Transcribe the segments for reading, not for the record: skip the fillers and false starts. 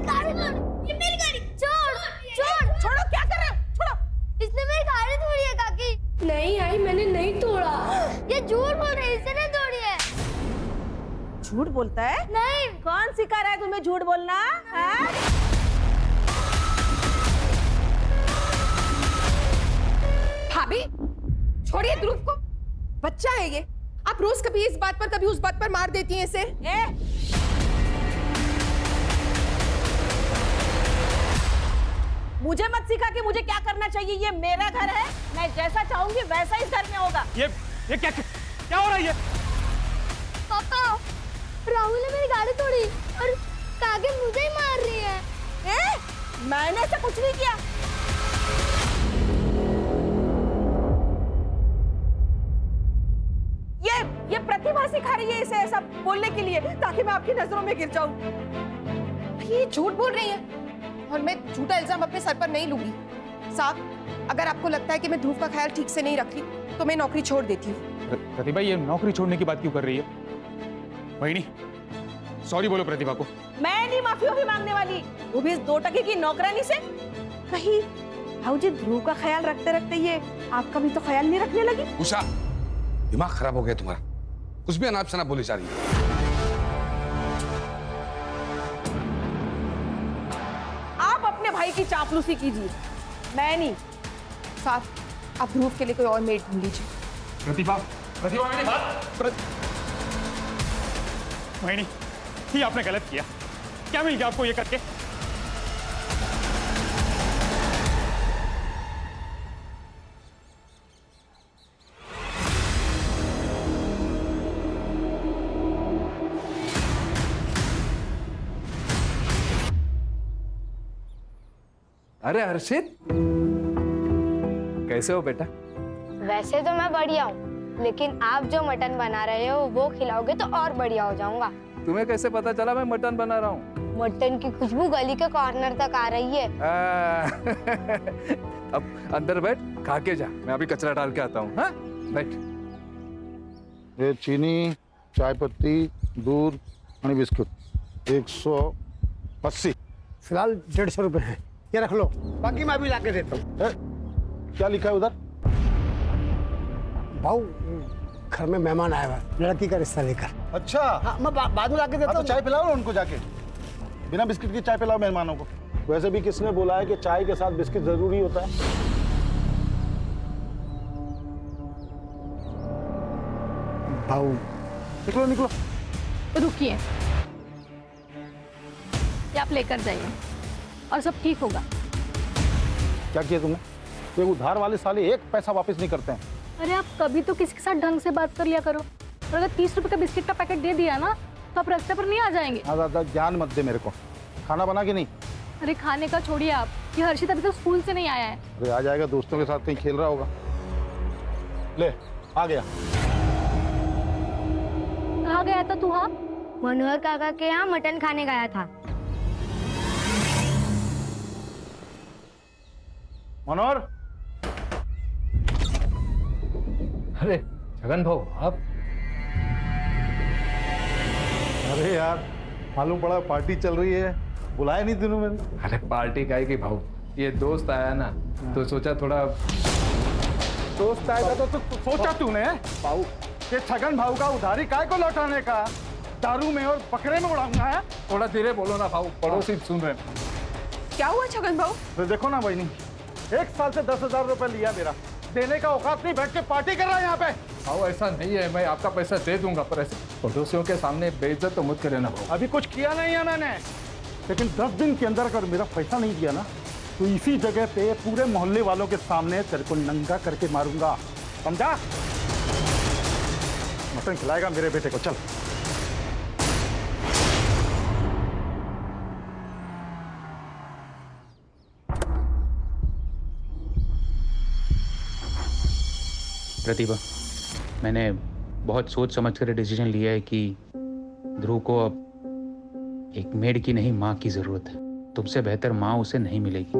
गाड़ी तोड़, ये मेरी गाड़ी। छोड़। छोड़ो, क्या कर रहे हो? छोड़ो। इसने मेरी गाड़ी तोड़ी है काकी। नहीं आई, मैंने नहीं तोड़ा। ये झूठ बोल रही है, इसने तोड़ी है। झूठ बोलता है? नहीं। कौन सिखा रहा है तुम्हें झूठ बोलना? भाभी, छोड़िए ध्रुव को, बच्चा है ये। आप रोज कभी इस बात पर कभी उस बात पर मार देती हैं इसे। मुझे मत सिखा कि मुझे क्या करना चाहिए। ये मेरा घर है, मैं जैसा चाहूंगी वैसा इस घर में होगा। ये क्या हो रहा है ये? पापा, राहुल ने मेरी गाड़ी तोड़ी और काकी मुझे ही मार रही है। मैंने ऐसा कुछ नहीं किया। ये प्रतिभा सिखा रही है इसे ऐसा बोलने के लिए, ताकि मैं आपकी नजरों में गिर जाऊं। ये झूठ बोल रही है और मैं झूठा इल्जाम अपने सर पर नहीं लूंगी। साहब, अगर आपको लगता है कि मैं ध्रुव का ख्याल ठीक से नहीं रख रही तो मैं नौकरी छोड़ देती हूँ। प्रतिभा, ये नौकरी छोड़ने की बात क्यों कर रही है? वहीनी, सॉरी बोलो प्रतिभा को। मैं नहीं माफी मांगने वाली, वो भी इस 2 टके की नौकरानी से। कहीं भाऊजी ध्रुव का ख्याल रखते रखते ये आपका भी तो ख्याल नहीं रखने लगी? उषा, दिमाग खराब हो गया तुम्हारा, कुछ भी अनाप शनाप बोली जा रही है। आप अपने भाई की चापलूसी कीजिए, मैं नहीं। साहब, आप ध्रुव के लिए कोई और मेड ढूंढ लीजिए। प्रतिभा, मेरी बात। वहीनी, ये आपने गलत किया। क्या मिल गया आपको ये करके? अरे हर्षित, कैसे हो बेटा? वैसे तो मैं बढ़िया हूँ, लेकिन आप जो मटन बना रहे हो वो खिलाओगे तो और बढ़िया हो जाऊंगा। तुम्हें कैसे पता चला मैं मटन बना रहा हूँ? मटन की खुशबू गली के कॉर्नर तक आ रही है। अब अंदर बैठ, खा के जा, मैं अभी कचरा डाल के आता हूँ। हाँ, बैठ। ये चीनी, चाय पत्ती, दूध और बिस्कुट 180। फिलहाल 150 रुपए है, ये रख लो, बाकी मैं भी ला के देता हूँ। क्या लिखा है उधर? भाऊ, घर में मेहमान आया हुआ है, लड़की का रिश्ता लेकर। अच्छा, हाँ, मैं बाद में ला के देता हूँ। तो चाय पिलाओ ना उनको जाके, बिना बिस्किट की चाय पिलाओ मेहमानों को। वैसे भी किसने बोला है कि चाय के साथ बिस्किट जरूरी होता है? भाऊ, निकलो निकलो। रुकिए, ये आप लेकर जाइए और सब ठीक होगा। क्या किया तुमने? ये उधार वाले साले 1 पैसा वापस नहीं करते हैं। अरे आप कभी तो किसी के साथ ढंग से बात कर लिया करो। और अगर 30 रुपए का बिस्किट का पैकेट दे दिया ना तो आप रास्ते पर नहीं आ जाएंगे। ज्यादा ज्ञान मत दे मेरे को। खाना बना के नहीं? अरे खाने का छोड़िए आप, ये हर्षित अभी तो स्कूल से नहीं आया है। अरे आ जाएगा, दोस्तों के साथ कहीं खेल रहा होगा। ले, आ गया। कहाँ गया था तू? हाँ, मनोहर काका के यहाँ मटन खाने गया था। मनोहर, अरे छगन भाऊ, आप? अरे यार, मालूम पड़ा पार्टी चल रही है, बुलाया नहीं तूने मैंने। अरे पार्टी काहे की भाऊ, ये दोस्त आया ना तो सोचा थोड़ा। दोस्त आएगा तो सोचा तूने भाऊ कि छगन भाऊ का उधारी काय को लौटाने का? दारू में और बकरे में उड़ाऊंगा है? थोड़ा धीरे बोलो ना भाऊ, पड़ोसी सुन रहे हैं। क्या हुआ छगन भाऊ? तो देखो ना बहनी, 1 साल से 10,000 रुपए लिया मेरा, देने का औकात नहीं, बैठ के पार्टी कर रहा है यहाँ पे। भाऊ ऐसा नहीं है, मैं आपका पैसा दे दूंगा, पर ऐसे पड़ोसियों के सामने बेइज्जत तो मत करे ना भाऊ। अभी कुछ किया नहीं है मैंने, लेकिन 10 दिन के अंदर अगर मेरा पैसा नहीं दिया ना तो इसी जगह पे पूरे मोहल्ले वालों के सामने तेरे को नंगा करके मारूंगा, समझा? मटन खिलाएगा मेरे बेटे को, चल। प्रतिभा, मैंने बहुत सोच समझ कर डिसीजन लिया है कि ध्रुव को अब एक मेड की नहीं, माँ की जरूरत है। तुमसे बेहतर माँ उसे नहीं मिलेगी।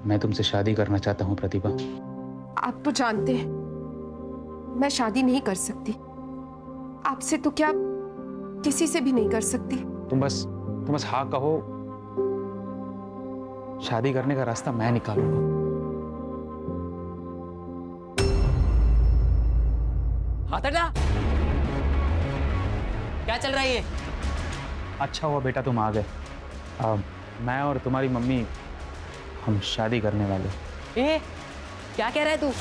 मैं तुमसे शादी करना चाहता हूँ प्रतिभा। आप तो जानते हैं मैं शादी नहीं कर सकती, आपसे तो क्या किसी से भी नहीं कर सकती। तुम बस हाँ कहो, शादी करने का रास्ता मैं निकालूंगा। हाथ हटा। क्या चल रहा है ये? अच्छा हुआ बेटा तुम आ गए। मैं और तुम्हारी मम्मी हम शादी करने वाले। ए, क्या कह रहा है तू?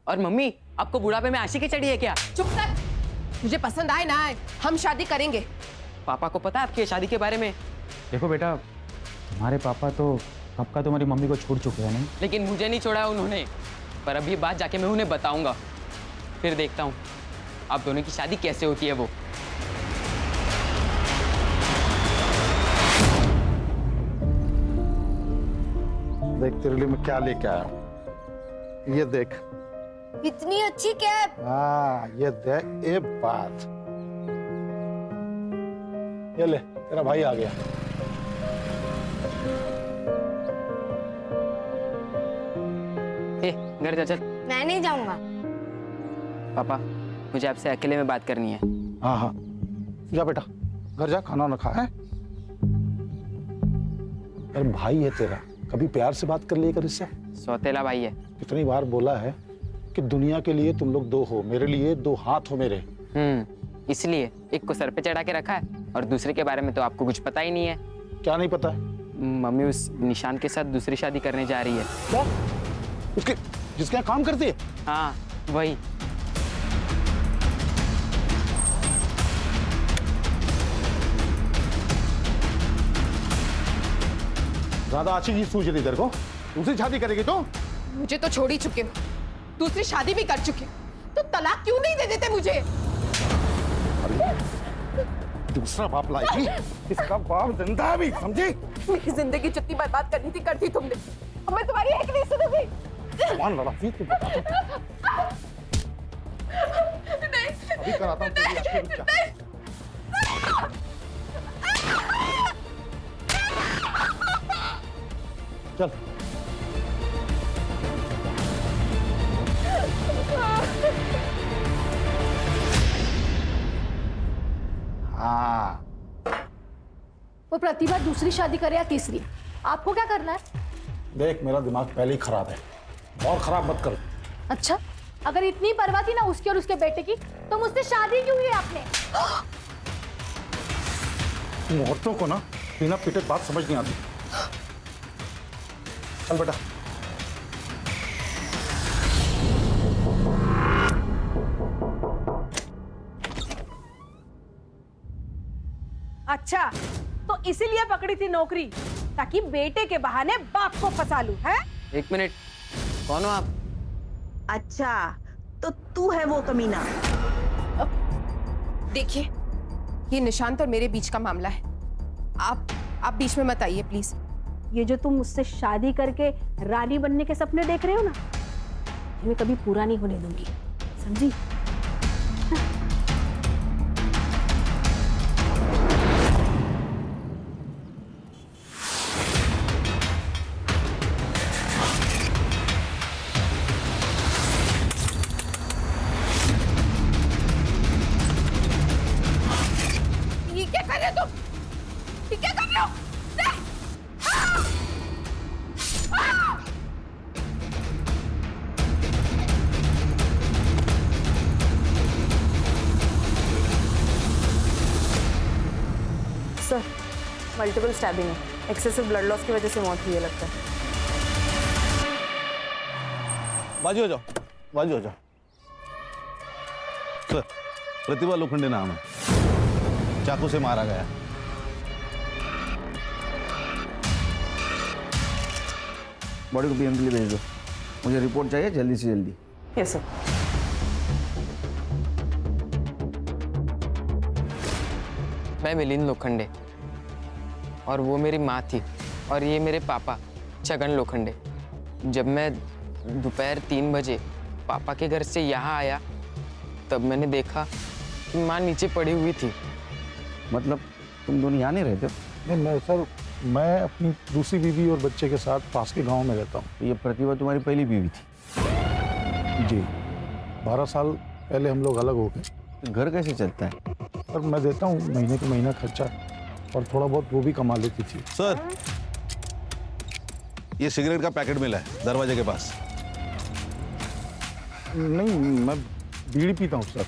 और मम्मी, आपको बुढ़ापे में आशिकी चढ़ी है क्या? चुप कर। मुझे पसंद आए ना आए, हम शादी करेंगे। पापा को पता है आपकी शादी के बारे में? देखो बेटा, तुम्हारे पापा तो कब का तुम्हारी मम्मी को छोड़ चुके हैं नहीं? लेकिन मुझे नहीं छोड़ा है उन्होंने। पर अब ये बात जाके मैं उन्हें बताऊंगा, फिर देखता हूँ आप दोनों की शादी कैसे होती है वो। देख तेरे लिए मैं क्या लेके आया हूं। ये देख। इतनी अच्छी कैप। हाँ, ये देख। ये बात, ये ले, तेरा भाई आ गया। ए, घर जा चल। मैं नहीं जाऊंगा। पापा, मुझे आपसे अकेले में बात करनी है। हाँ हाँ, जा बेटा, घर जा, खाना ना खा है। अरे भाई है तेरा, कभी प्यार से बात कर लिया कर इससे। सौतेला भाई है। कितनी बार बोला है कि दुनिया के लिए तुम लोग दो हो, मेरे लिए दो हाथ हो मेरे। इसलिए एक को सर पे चढ़ा के रखा है और दूसरे के बारे में तो आपको कुछ पता ही नहीं है। क्या नहीं पता है? मम्मी उस निशान के साथ दूसरी शादी करने जा रही है। क्या? उसके जिसके यहाँ काम करती है? हाँ, वही। ज्यादा अच्छी चीज सूझ रही तेरे को? दूसरी शादी करेगी तो? मुझे तो छोड़ ही चुके हो, दूसरी शादी भी कर चुके, तो तलाक क्यों नहीं दे देते मुझे? दूसरा बाप लाएगी, इसका बाप जिंदा भी, समझी? मेरी जिंदगी जितनी बर्बाद करनी थी कर दी तुमने। अब मैं तुम्हारी एक नहीं सुनूंगी। मान लड़ा थी तुम। अभी कराता हूँ तेरी आखिर, रुक जा। चल। हाँ, वो प्रतिभा दूसरी शादी करे या तीसरी, आपको क्या करना है? देख मेरा दिमाग पहले ही खराब है, और खराब मत कर। अच्छा, अगर इतनी परवाह थी ना उसकी और उसके बेटे की, तो मुझसे शादी क्यों की आपने? तुम औरतों को ना बिना पीटे बात समझ नहीं आती। चल बेटा। अच्छा, तो इसीलिए पकड़ी थी नौकरी, ताकि बेटे के बहाने बाप को फंसा लूं, है? एक मिनट, कौन हो आप? अच्छा, तो तू है वो कमीना। देखिए, ये निशांत और मेरे बीच का मामला है। आप बीच में मत आइए प्लीज। ये जो तुम मुझसे शादी करके रानी बनने के सपने देख रहे हो ना, मैं कभी पूरा नहीं होने दूंगी, समझी? ये क्या कर रहे हो तुम? ये क्या कर रहे हो? सर, मल्टीपल स्टैबिंग है, एक्सेसिव ब्लड लॉस की वजह से मौत हुई है लगता है। बाजू हो जाओ, बाजू हो जाओ। सर, प्रतिभा लोखंडे नाम है, चाकू से मारा गया। बॉडी को पीएम के लिए भेज दो, मुझे रिपोर्ट चाहिए जल्दी से जल्दी। Yes sir. मैं मिलिंद लोखंडे और वो मेरी माँ थी, और ये मेरे पापा छगन लोखंडे। जब मैं दोपहर 3 बजे पापा के घर से यहाँ आया, तब मैंने देखा कि माँ नीचे पड़ी हुई थी। मतलब तुम दोनों यहाँ नहीं रहते? नहीं सर, मैं अपनी दूसरी बीवी और बच्चे के साथ पास के गांव में रहता हूँ। ये प्रतिभा तुम्हारी पहली बीवी थी? जी, 12 साल पहले हम लोग अलग हो गए। घर कैसे चलता है? और मैं देता हूँ महीने के महीना खर्चा, और थोड़ा बहुत वो भी कमा लेती थी। सर, ये सिगरेट का पैकेट मिला है दरवाजे के पास। नहीं, मैं बीड़ी पीता हूँ सर।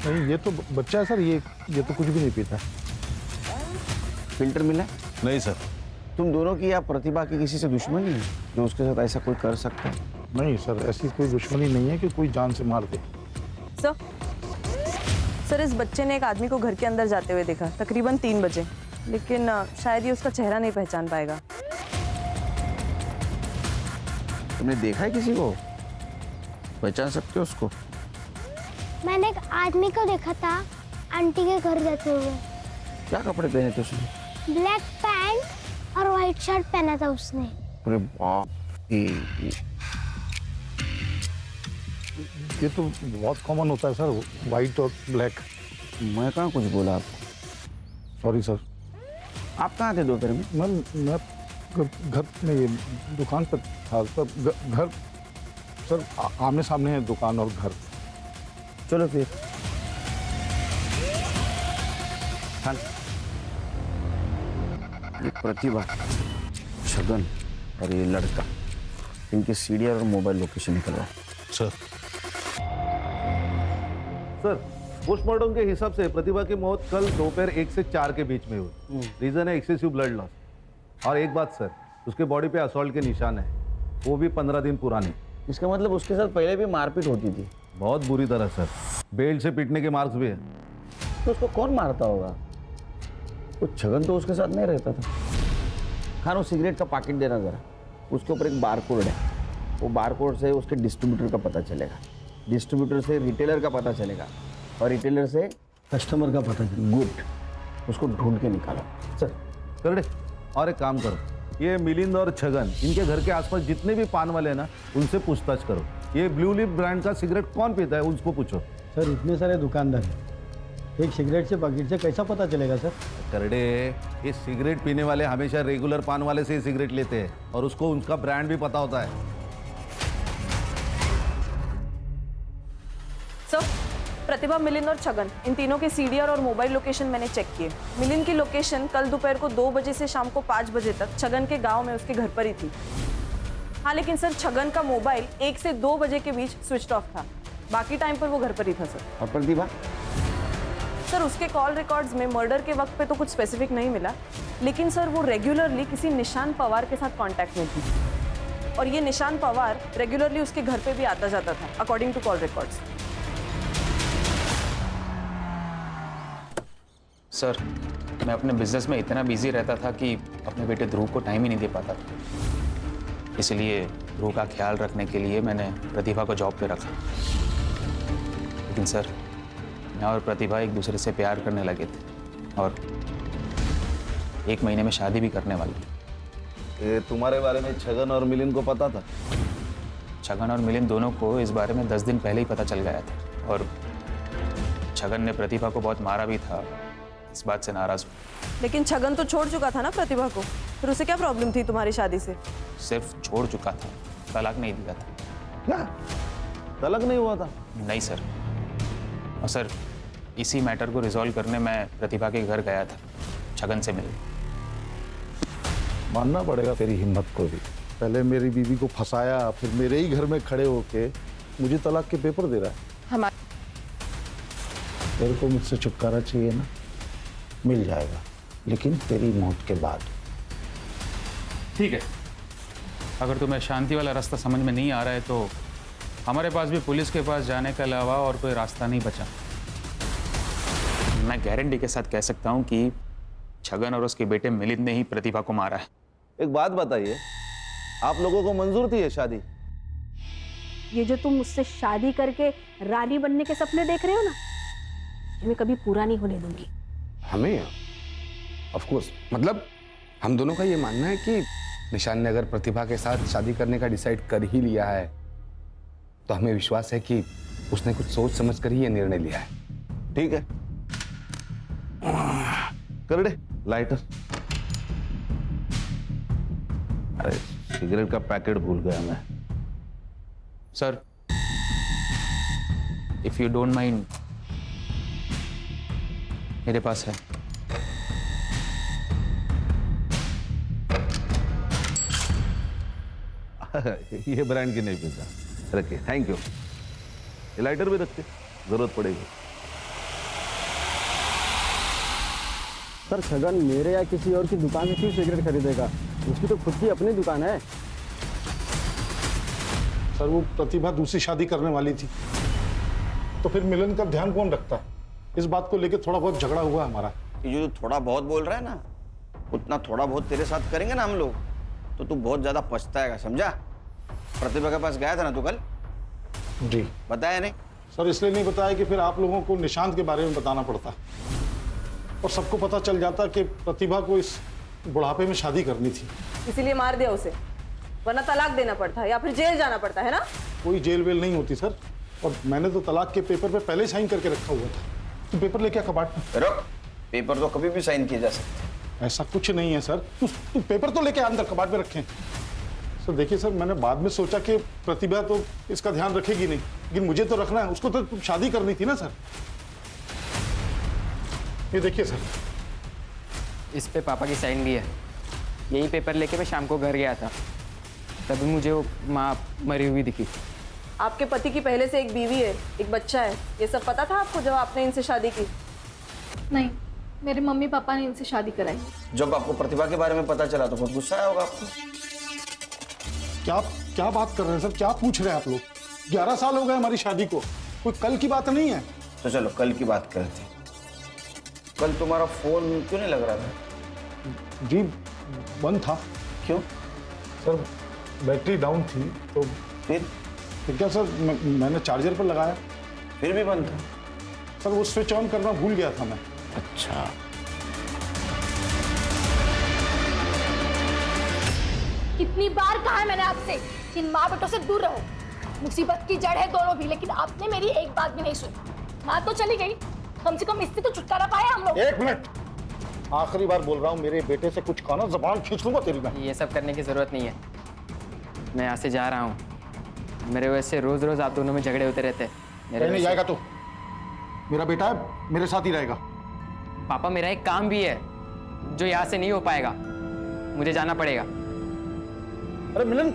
नहीं, ये तो बच्चा है सर, ये तो कुछ भी नहीं पीता। फिल्टर मिला? नहीं सर। तुम दोनों की या प्रतिभा की किसी से दुश्मनी है जो उसके साथ ऐसा कोई कर सकता है? नहीं सर, ऐसी कोई दुश्मनी नहीं है कि कोई जान से मार दे। सर, इस बच्चे ने एक आदमी को घर के अंदर जाते हुए देखा तकरीबन 3 बजे, लेकिन शायद ये उसका चेहरा नहीं पहचान पाएगा। तुमने देखा है किसी को? पहचान सकते हो उसको? मैंने एक आदमी को देखा था आंटी के घर जाते हुए। क्या कपड़े पहने थे उसने? ब्लैक पैंट और व्हाइट शर्ट पहना था उसने। अरे बाप रे। ये तो बहुत कॉमन होता है सर, वाइट और ब्लैक। मैं कहाँ कुछ बोला आपको? Sorry sir. आप कहाँ थे दोपहर में? मैं घर में, ये दुकान पर था सर। घर सर आमने सामने है दुकान और घर। चलो फिर। ये प्रतिभा, छगन और ये लड़का, इनके सीडीआर और मोबाइल लोकेशन निकलवाओ। सर, सर, पोस्टमार्टम के हिसाब से प्रतिभा की मौत कल दोपहर 1 से 4 के बीच में हुई। रीजन है एक्सेसिव ब्लड लॉस। और एक बात सर, उसके बॉडी पे असॉल्ट के निशान है, वो भी 15 दिन पुराने। इसका मतलब उसके साथ पहले भी मारपीट होती थी? बहुत बुरी तरह सर, बेल्ट से पीटने के मार्क्स भी है। तो उसको कौन मारता होगा? वो छगन तो उसके साथ नहीं रहता था। खान, वो सिगरेट का पैकेट देना जरा। उसके ऊपर एक बार कोड है, वो बार कोड से उसके डिस्ट्रीब्यूटर का पता चलेगा, डिस्ट्रीब्यूटर से रिटेलर का पता चलेगा, और रिटेलर से कस्टमर का पता चलेगा। गुड, उसको ढूंढ के निकालो। सर करड़े, और एक काम करो, ये मिलिंद और छगन, इनके घर के आसपास जितने भी पान वाले हैं ना, उनसे पूछताछ करो। ये ब्लू लिप ब्रांड का सिगरेट कौन पीता है, उसको पूछो। सर, इतने सारे दुकानदार हैं, एक सिगरेट से पैकेट से कैसा पता चलेगा सर? करड़े, ये सिगरेट पीने वाले हमेशा रेगुलर पान वाले से ही सिगरेट लेते हैं, और उसको उनका ब्रांड भी पता होता है। सर, प्रतिभा, मिलिंद और छगन, इन तीनों के सीडीआर और मोबाइल लोकेशन मैंने चेक किए। मिलिंद की लोकेशन कल दोपहर को 2 बजे से शाम को 5 बजे तक छगन के गांव में उसके घर पर ही थी। हाँ, लेकिन सर, छगन का मोबाइल 1 से 2 बजे के बीच स्विच ऑफ था। बाकी टाइम पर वो घर पर ही था सर। और प्रतिभा? सर, उसके कॉल रिकॉर्ड्स में मर्डर के वक्त पे तो कुछ स्पेसिफिक नहीं मिला, लेकिन सर वो रेगुलरली किसी निशान पवार के साथ कांटेक्ट में थी, और ये निशान पवार रेगुलरली उसके घर पे भी आता जाता था, according to call records. Sir, मैं अपने बिजनेस में इतना बिजी रहता था कि अपने बेटे ध्रुव को टाइम ही नहीं दे पाता था। इसलिए ध्रुव का ख्याल रखने के लिए मैंने प्रतिभा को जॉब पे रखा। लेकिन सर, मैं और प्रतिभा एक दूसरे से प्यार करने लगे थे, और 1 महीने में शादी भी करने वाले थे। ये तुम्हारे बारे में छगन और मिलिंद को पता था? छगन और मिलिंद दोनों को इस बारे में 10 दिन पहले ही पता चल गया था, और छगन ने प्रतिभा को बहुत मारा भी था। इस बात से नाराज हूँ। लेकिन छगन तो छोड़ चुका था ना प्रतिभा को, फिर उसे क्या प्रॉब्लम थी तुम्हारी शादी से? सिर्फ छोड़ चुका था, तलाक नहीं दिया था। क्या तलाक नहीं हुआ था? नहीं सर। और सर, इसी मैटर को रिजॉल्व करने मैं प्रतिभा के घर गया था छगन से मिलने। मानना पड़ेगा तेरी हिम्मत को भी। पहले मेरी बीवी को फंसाया, फिर मेरे ही घर में खड़े होके मुझे तलाक के पेपर दे रहा है। तेरे को मुझसे छुटकारा चाहिए ना, मिल जाएगा, लेकिन तेरी मौत के बाद। ठीक है, अगर तुम्हें शांति वाला रास्ता समझ में नहीं आ रहा है तो हमारे पास भी पुलिस के पास जाने के अलावा और कोई रास्ता नहीं बचा। मैं गारंटी के साथ कह सकता हूँ कि छगन और उसके बेटे मिलिंद ने ही प्रतिभा को मारा है। एक बात बताइए, आप लोगों को मंजूर थी ये शादी? ये जो तुम मुझसे शादी करके रानी बनने के सपने देख रहे हो ना, ये मैं कभी पूरा नहीं होने दूंगी। हमें ऑफ कोर्स, मतलब हम दोनों का ये मानना है कि निशान ने अगर प्रतिभा के साथ शादी करने का डिसाइड कर ही लिया है तो हमें विश्वास है कि उसने कुछ सोच समझ कर ही ये निर्णय लिया है। ठीक है, कर दे लाइटर। अरे सिगरेट का पैकेट भूल गया मैं। Sir, if you don't mind, मेरे पास है। ये ब्रांड की नहीं पीता, रखिए, थैंक यू। ये लाइटर भी रखते, जरूरत पड़ेगी। सर छगन मेरे या किसी और की दुकान से क्यों सिगरेट खरीदेगा? उसकी तो खुद की अपनी दुकान है। सर वो प्रतिभा दूसरी शादी करने वाली थी, तो फिर मिलन का ध्यान कौन रखता है? इस बात को लेकर थोड़ा बहुत झगड़ा हुआ हमारा। ये जो थोड़ा बहुत बोल रहा है ना, उतना थोड़ा बहुत तेरे साथ करेंगे ना हम लोग, तो तू बहुत ज्यादा पछताएगा, समझा? प्रतिभा के पास गया था ना तू कल? जी। बताया नहीं? सर इसलिए नहीं बताया कि फिर आप लोगों को निशांत के बारे में बताना पड़ता, और सबको पता चल जाता कि प्रतिभा को इस बुढ़ापे में शादी करनी थी। इसीलिए मार दिया उसे, वरना तलाक देना पड़ता है या फिर जेल जाना पड़ता है ना। कोई जेल वेल नहीं होती सर, और मैंने तो तलाक के पेपर पे पहले साइन करके रखा हुआ था। तो पेपर लेके कबाड़ में रुक, पेपर तो कभी भी साइन किए जा सकते हैं। ऐसा कुछ नहीं है सर, तू पेपर तो लेके अंदर कबाड़ में रखें। सर देखिए सर, मैंने बाद में सोचा कि प्रतिभा तो इसका ध्यान रखेगी नहीं, लेकिन मुझे तो रखना है, उसको तो शादी करनी थी ना सर। ये देखिए सर, इस पे पापा की साइन भी है। यही पेपर लेके मैं शाम को घर गया था, तभी मुझे वो माँ मरी हुई दिखी। आपके पति की पहले से एक बीवी है, एक बच्चा है, ये सब पता था आपको जब आपने इनसे शादी की? नहीं, मेरे मम्मी पापा ने इनसे शादी कराई। जब आपको प्रतिभा के बारे में पता चला तो बहुत गुस्सा आया होगा आपको। क्या बात कर रहे हैं सर, क्या पूछ रहे हैं आप लोग? 11 साल हो गए हमारी शादी को, कोई कल की बात नहीं है। तो चलो कल की बात करते हैं। कल तुम्हारा फोन क्यों नहीं लग रहा था? जी बंद था। क्यों? सर बैटरी डाउन थी। तो फिर क्या सर, मैंने चार्जर पर लगाया, फिर भी बंद था। सर वो स्विच ऑन करना भूल गया था मैं। अच्छा, कितनी बार कहा है मैंने आपसे कि इन माँ बेटों से दूर रहो। मुसीबत की जड़ है दोनों भी, लेकिन आपने मेरी एक बात भी नहीं सुनी। माँ तो चली गई, कम से कम इससे तो छुटकारा पाया हम लोग। एक मिनट, आखिरी बार बोल रहा हूँ, मेरे बेटे से कुछ खाना, जबान खींच लूंगा तेरी मैं। ये सब करने की जरूरत नहीं है, मैं यहाँ से जा रहा हूँ। मेरे वजह से रोज रोज आप दोनों में झगड़े होते रहते हैं। कहीं नहीं जाएगा तो, मेरा बेटा है, मेरे साथ ही रहेगा। पापा मेरा एक काम भी है जो यहाँ से नहीं हो पाएगा, मुझे जाना पड़ेगा। अरे मिलन,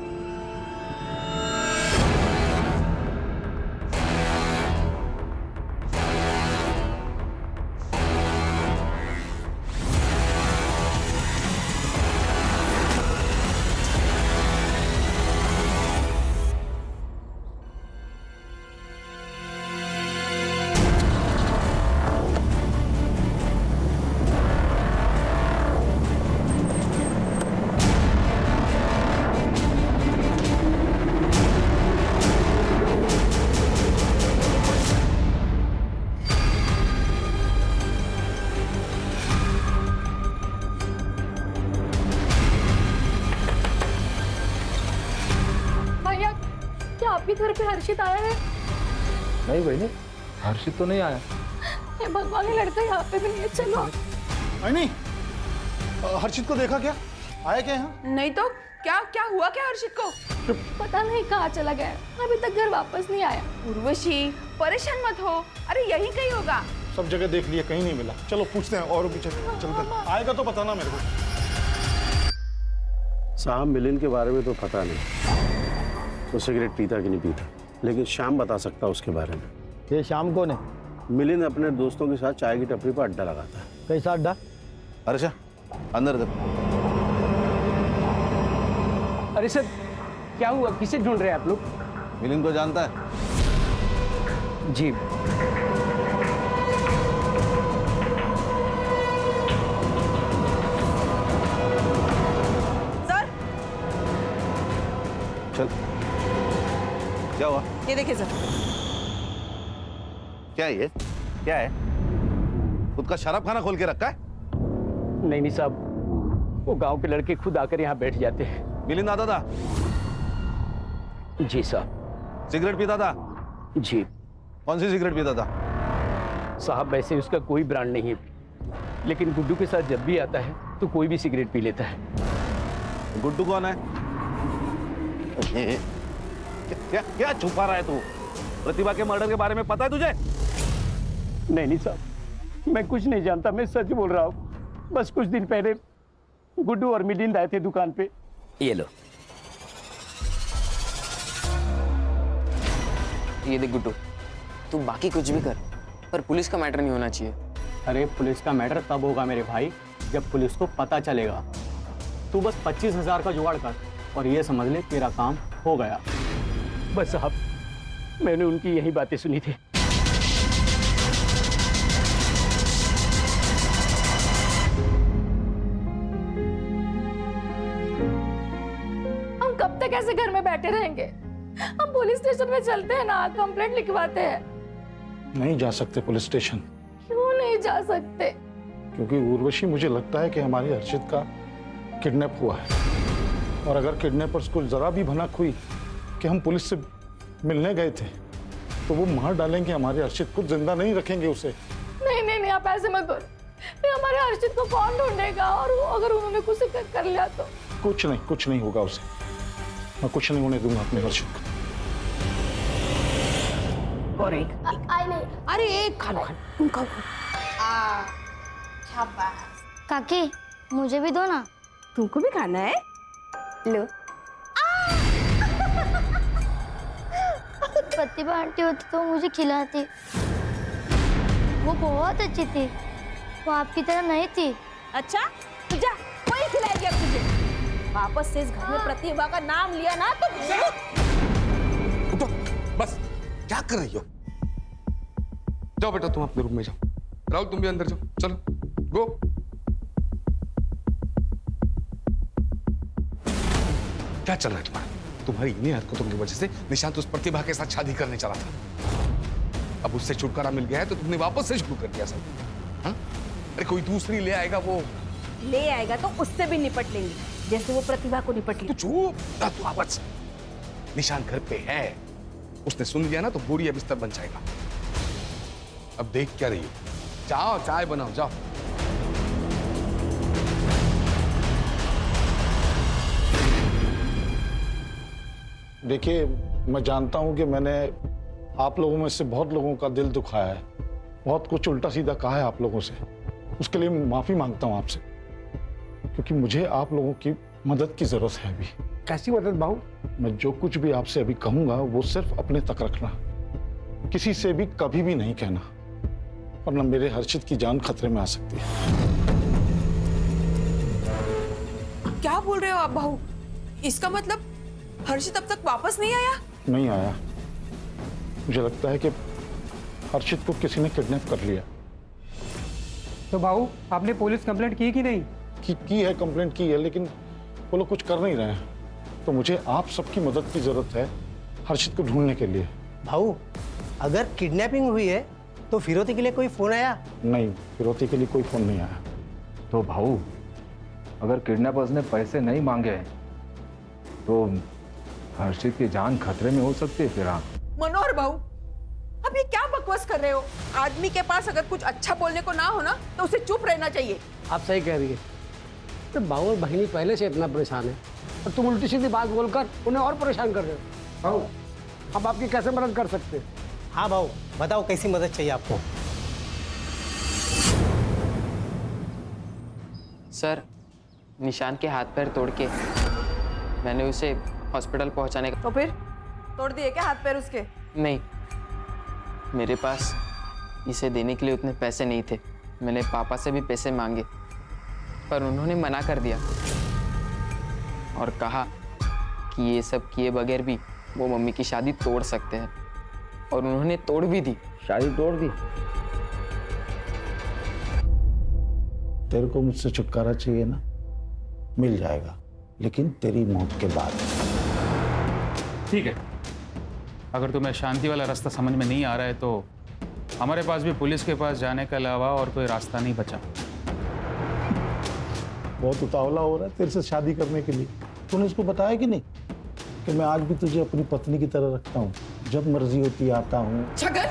आपके घर पे हर्षित आया है? नहीं बहनी, हर्षित तो नहीं आया। हे भगवान, ये लड़का यहाँ पे भी नहीं है। चलो। नहीं, हर्षित को देखा क्या? आया क्या यहाँ? नहीं तो क्या हुआ क्या हर्षित को? पता नहीं कहाँ चला गया, अभी तक घर वापस नहीं आया। उर्वशी परेशान मत हो, अरे यहीं कहीं होगा। सब जगह देख लिया, कहीं नहीं मिला। चलो पूछते हैं और भी, चलते आएगा तो बताना मेरे को। साहब मिलिन के बारे में तो पता नहीं, वो सिगरेट पीता कि नहीं पीता, लेकिन श्याम बता सकता उसके बारे में। ये शाम कौन है? मिलिन अपने दोस्तों के साथ चाय की टपरी पर अड्डा लगाता है। कैसा अड्डा? अर्षा अंदर इधर। अरे सर क्या हुआ, किसे ढूंढ रहे हैं आप लोग? मिलिन को जानता है? जी। चल, क्या हुआ? ये देखिए सर। क्या है ये? क्या है? खुद का शराब खाना खोल के रखा है? नहीं साहब, वो गांव के लड़के खुद आकर यहाँ बैठ जाते हैं। मिलिंद आता था? जी साहब। सिगरेट पीता था? जी। कौन सी सिगरेट पीता था? साहब वैसे उसका कोई ब्रांड नहीं है, लेकिन गुड्डू के साथ जब भी आता है तो कोई भी सिगरेट पी लेता है। गुड्डू कौन है? क्या छुपा रहा है तू? प्रतिभा के मर्डर के बारे में पता है तुझे? नहीं साहब, मैं कुछ नहीं जानता, मैं सच बोल रहा हूँ। बस कुछ दिन पहले गुड्डू और मिलिंद आए थे दुकान पे। ये लो, ये देख गुड्डू, तू बाकी कुछ भी कर पर पुलिस का मैटर नहीं होना चाहिए। अरे पुलिस का मैटर तब होगा मेरे भाई जब पुलिस को पता चलेगा। तू बस 25,000 का जुगाड़ कर और ये समझ ले तेरा काम हो गया। बस साहब, मैंने उनकी यही बातें सुनी थी। हम कब तक ऐसे घर में बैठे रहेंगे? हम पुलिस स्टेशन में चलते हैं ना, कंप्लेंट लिखवाते हैं। नहीं जा सकते पुलिस स्टेशन। क्यों नहीं जा सकते? क्योंकि उर्वशी, मुझे लगता है कि हमारी हर्षित का किडनैप हुआ है, और अगर किडनैपर्स को जरा भी भनक हुई कि हम पुलिस से मिलने गए थे तो वो मार डालेंगे हमारे हर्षित को, जिंदा नहीं रखेंगे उसे। नहीं नहीं नहीं, आप ऐसे मत करो। फिर हमारे हर्षित को कौन ढूंढेगा? और अगर उन्होंने कुछ कर लिया तो? कुछ नहीं होगा उसे। मैं कुछ नहीं होने दूंगा अपने हर्षित को। और एक आई नहीं। अरे एक खाना उनका काकी मुझे भी दो ना। तुमको भी खाना है? लो। प्रतिभा आंटी होती तो मुझे खिलाती। वो बहुत अच्छी थी, वो आपकी तरह नहीं थी। अच्छा तो जा, कोई खिलाएगी अब तुझे। वापस से इस घर में प्रतिभा का नाम लिया ना तो उठो, बस क्या कर रही हो? जाओ बेटा, तुम अपने रूम में जाओ। राहुल तुम भी अंदर जाओ, चलो गो। क्या चल रहा है तुम्हारा? तुम्हारी इन्हीं हरकतों की वजह से निशांत उस प्रतिभा के साथ शादी करने चला था। अब उससे छुटकारा मिल गया है तो तुमने वापस से शुरू कर दिया सब। हाँ? अरे कोई दूसरी ले आएगा, वो ले आएगा तो उससे भी निपट लेंगे जैसे वो प्रतिभा को निपट ली। तू चुप, तू आवाज। निशांत घर पे है, उसने सुन लिया ना तो बोरिया बिस्तर बन जाएगा। अब देख क्या रही हो? जाओ चाय बनाओ, जाओ। देखिए, मैं जानता हूं कि मैंने आप लोगों में से बहुत लोगों का दिल दुखाया है, बहुत कुछ उल्टा सीधा कहा है आप लोगों से। उसके लिए माफी मांगता हूं आपसे, क्योंकि मुझे आप लोगों की मदद की जरूरत है अभी। कैसी मदद बाबू? मैं जो कुछ भी आपसे अभी कहूंगा वो सिर्फ अपने तक रखना, किसी से भी कभी भी नहीं कहना, वरना मेरे हर्षित की जान खतरे में आ सकती है। क्या बोल रहे हो आप बहू? इसका मतलब हर्षित अब तक वापस नहीं आया? नहीं आया। मुझे लगता है कि हर्षित को किसी ने किडनैप कर लिया। तो बाबू आपने पुलिस कंप्लेंट की कि नहीं? की है, कंप्लेंट की है, लेकिन वो लोग कुछ कर नहीं रहे हैं। तो मुझे आप सबकी मदद की जरूरत है हर्षित को ढूंढने के लिए। भाऊ, अगर किडनैपिंग हुई है तो फिरौती के लिए कोई फोन आया? नहीं, फिरौती के लिए कोई फोन नहीं आया। तो भाऊ, अगर किडनैपर्स ने पैसे नहीं मांगे तो हर्षित की जान खतरे में हो सकती है। फिर हाँ मनोहर बहू, अब ये क्या बकवास कर रहे हो? आदमी के पास अगर कुछ अच्छा बोलने को ना हो ना तो उसे चुप रहना चाहिए। आप सही कह रही है। तो बाबू और बहिनी पहले से इतना परेशान है और तुम उल्टी सीधी बात बोलकर उन्हें और परेशान कर रहे हो। भाऊ, अब आपकी कैसे मदद कर सकते हैं? हाँ भाऊ, बताओ कैसी मदद चाहिए आपको? सर, निशांत के हाथ पैर तोड़ के मैंने उसे हॉस्पिटल पहुंचाने का। तो फिर तोड़ दिए क्या हाथ पैर उसके? नहीं, मेरे पास इसे देने के लिए उतने पैसे नहीं थे। मैंने पापा से भी पैसे मांगे पर उन्होंने मना कर दिया और कहा कि ये सब किए बगैर भी वो मम्मी की शादी तोड़ सकते हैं, और उन्होंने तोड़ भी दी। शादी तोड़ दी? तेरे को मुझसे छुटकारा चाहिए ना, मिल जाएगा, लेकिन तेरी मौत के बाद। ठीक है, अगर तुम्हें शांति वाला रास्ता समझ में नहीं आ रहा है तो हमारे पास भी पुलिस के पास जाने के अलावा और कोई रास्ता नहीं बचा। बहुत उतावला हो रहा है तेरे से शादी करने के लिए। तूने इसको बताया कि नहीं कि मैं आज भी तुझे अपनी पत्नी की तरह रखता हूँ, जब मर्जी होती आता हूँ। छगन,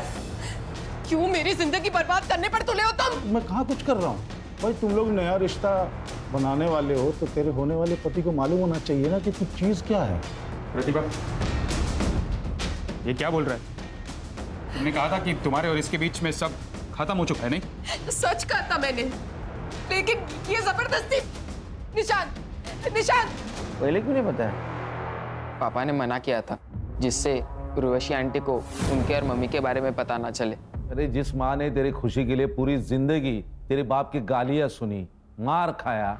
क्यों मेरी जिंदगी बर्बाद करने पर तुले हो तुम? मैं कहाँ कुछ कर रहा हूँ भाई, तुम लोग नया रिश्ता बनाने वाले हो तो तेरे होने वाले पति को मालूम होना चाहिए ना कि तू चीज क्या है। प्रतिभा, ये क्या बोल रहा है? तुमने कहा था कि तुम्हारे और इसके बीच में सब खत्म हो चुका है, नहीं? सच कहा था मैंने, लेकिन ये जबरदस्ती। निशान, निशान पहले क्यों नहीं बताया? पापा ने मना किया था, जिससे उर्वशी आंटी को उनके और मम्मी के बारे में पता ना चले। अरे जिस माँ ने तेरी खुशी के लिए पूरी जिंदगी तेरे बाप की गालियां सुनी, मार खाया,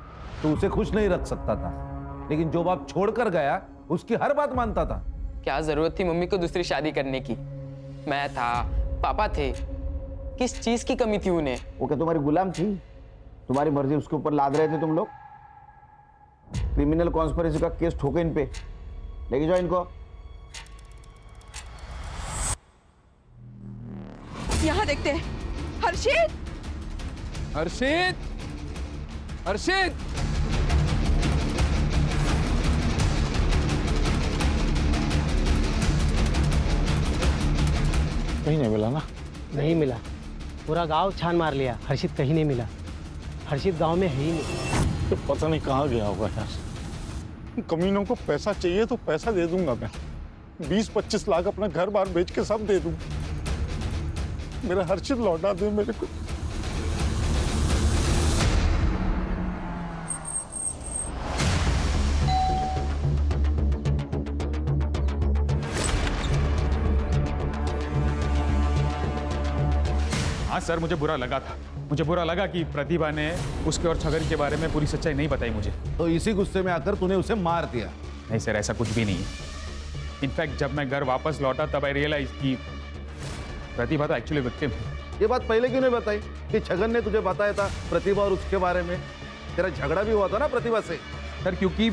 तो उसे खुश नहीं रख सकता था। लेकिन जो बाप छोड़कर गया उसकी हर बात मानता था। क्या जरूरत थी मम्मी को दूसरी शादी करने की? मैं था, पापा थे, किस चीज की कमी थी उन्हें? वो क्या तुम्हारी गुलाम थी? तुम्हारी मर्जी उसके ऊपर लाद रहे थे तुम लोग? क्रिमिनल कॉन्स्पिरेसी का केस ठोके इन पे, लेके जाओ इनको। यहाँ देखते हैं। हर्षित, हर्षित, हर्षित, कहीं नहीं मिला ना? नहीं मिला, पूरा गांव छान मार लिया, हर्षित कहीं नहीं मिला। हर्षित गांव में है ही नहीं। तो पता नहीं कहाँ गया होगा यार। कमीनों को पैसा चाहिए तो पैसा दे दूंगा मैं, 20-25 लाख अपना घर बार बेच के सब दे दूं। मेरा हर्षित लौटा दे मेरे को। हाँ सर, मुझे बुरा लगा था। मुझे बुरा लगा कि प्रतिभा ने उसके और छगन के बारे में पूरी सच्चाई नहीं बताई मुझे। तो इसी गुस्से में आकर तूने उसे मार दिया? नहीं सर, ऐसा कुछ भी नहीं है। इनफैक्ट जब मैं घर वापस लौटा तब आई रियलाइज कि प्रतिभा तो एक्चुअली विक्टिम है। ये बात पहले क्यों नहीं बताई कि छगन ने तुझे बताया था प्रतिभा और उसके बारे में? तेरा झगड़ा भी हुआ था ना प्रतिभा से। सर क्योंकि